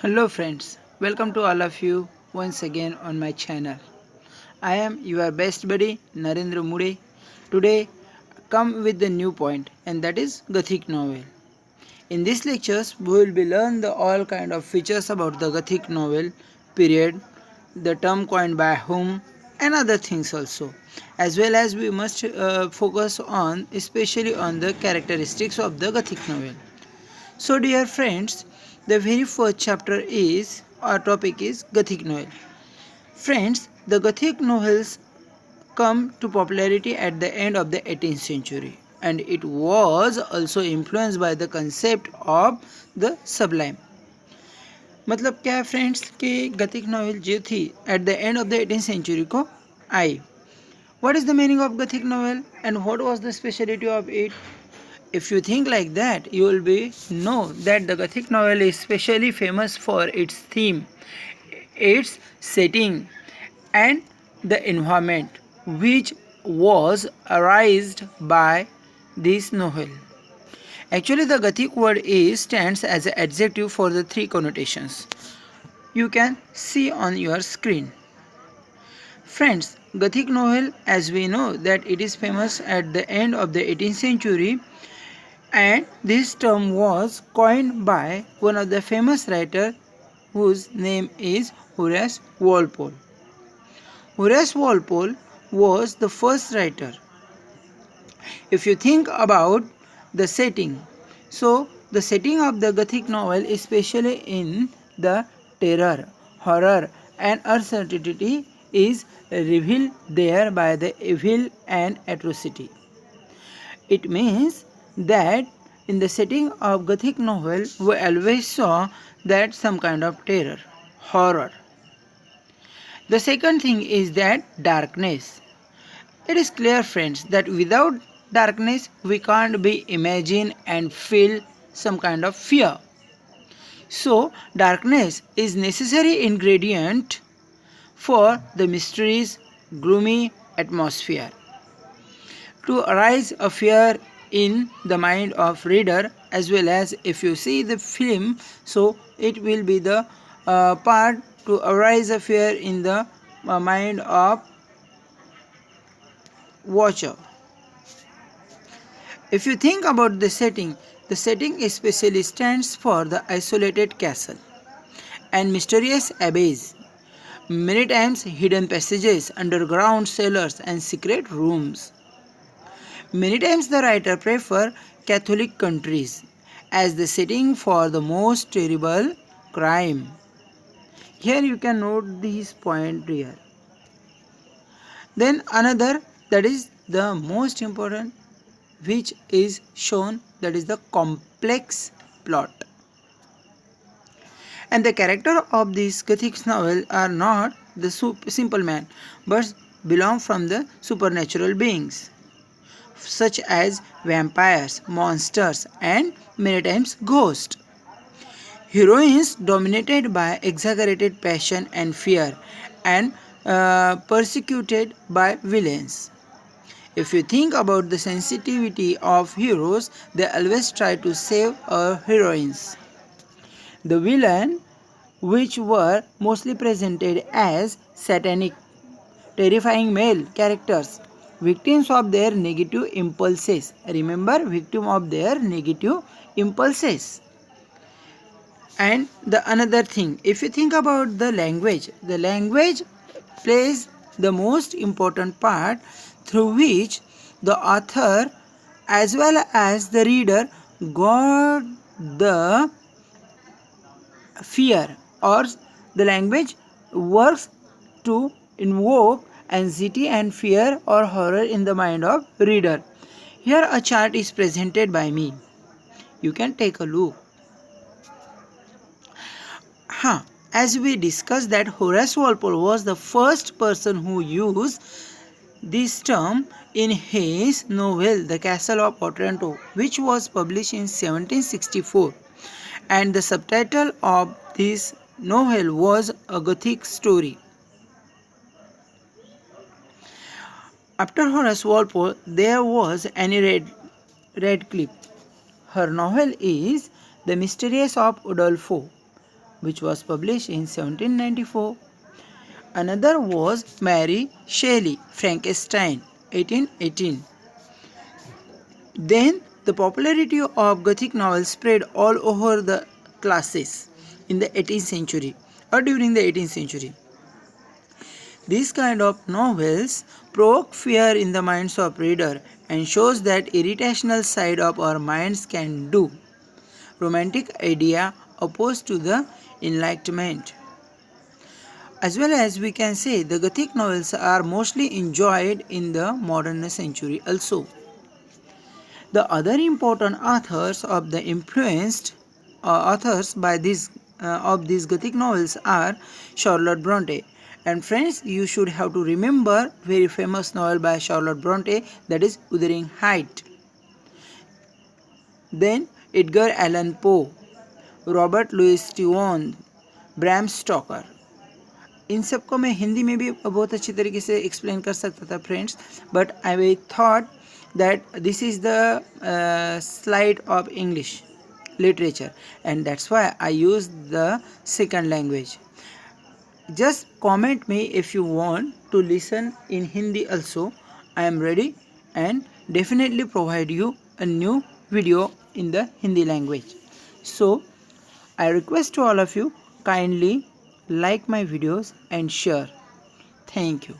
Hello friends, welcome to all of you once again on my channel. I am your best buddy Narendra Mule. Today come with the new point and that is Gothic novel. In these lectures we will be learn the all kind of features about the Gothic novel period, the term coined by whom and other things also. As well as we must focus on especially on the characteristics of the Gothic novel. So, dear friends, the very first chapter is our topic is Gothic novel. Friends, the Gothic novels come to popularity at the end of the 18th century and it was also influenced by the concept of the sublime. मतलब क्या है friends कि Gothic novel जो थी at the end of the 18th century को आई. What is the meaning of Gothic novel and what was the speciality of it? If you think like that, you will be know that the Gothic novel is specially famous for its theme, its setting, and the environment which was arised by this novel. Actually, the Gothic word is stands as an adjective for the three connotations. You can see on your screen. Friends, Gothic novel, as we know that it is famous at the end of the 18th century, and this term was coined by one of the famous writers whose name is Horace Walpole. Horace Walpole was the first writer. If you think about the setting, so the setting of the Gothic novel, especially in the terror, horror, and uncertainty, is revealed there by the evil and atrocity. It means that in the setting of Gothic novel, we always saw that some kind of terror, horror. The second thing is that darkness. It is clear, friends, that without darkness we can't be imagine and feel some kind of fear. So darkness is necessary ingredient for the mysteries, gloomy atmosphere. To arise a fear in the mind of reader, as well as if you see the film, so it will be the part to arise a fear in the mind of watcher. If you think about the setting especially stands for the isolated castle and mysterious abbeys, many times hidden passages, underground cellars and secret rooms. Many times the writer prefer Catholic countries as the setting for the most terrible crime. Here you can note this point here. Then another, that is the most important, which is shown, that is the complex plot. And the character of this Gothic novel are not the simple man but belong from the supernatural beings such as vampires, monsters, and many times ghosts. Heroines dominated by exaggerated passion and fear and persecuted by villains. If you think about the sensitivity of heroes, they always try to save our heroines. The villain, which were mostly presented as satanic, terrifying male characters, victims of their negative impulses. Remember, victim of their negative impulses. And the another thing, if you think about the language plays the most important part through which the author as well as the reader got the fear, or the language works to invoke anxiety and fear or horror in the mind of reader. Here a chart is presented by me. You can take a look. As we discussed that Horace Walpole was the first person who used this term in his novel The Castle of Otranto, which was published in 1764, and the subtitle of this novel was A Gothic Story. After Horace Walpole, there was Annie Radcliffe. Her novel is The Mysteries of Udolpho, which was published in 1794. Another was Mary Shelley, Frankenstein, 1818. Then the popularity of Gothic novels spread all over the classes in the 18th century or during the 18th century. These kind of novels provoke fear in the minds of reader and shows that irrational side of our minds can do. Romantic idea opposed to the enlightenment. As well as we can say the Gothic novels are mostly enjoyed in the modern century also. The other important authors of the influenced authors by these of these Gothic novels are Charlotte Bronte. And friends, you should have to remember very famous novel by Charlotte Bronte, that is Wuthering Height. Then Edgar Allan Poe, Robert Louis Stevenson, Bram Stoker. इन सबको मैं हिंदी में भी बहुत अच्छी तरीके से explain कर सकता था friends, but I thought that this is the slide of English literature, and that's why I use the second language. Just comment me if you want to listen in Hindi also. I am ready and definitely provide you a new video in the Hindi language. So I request to all of you, kindly like my videos and share. Thank you.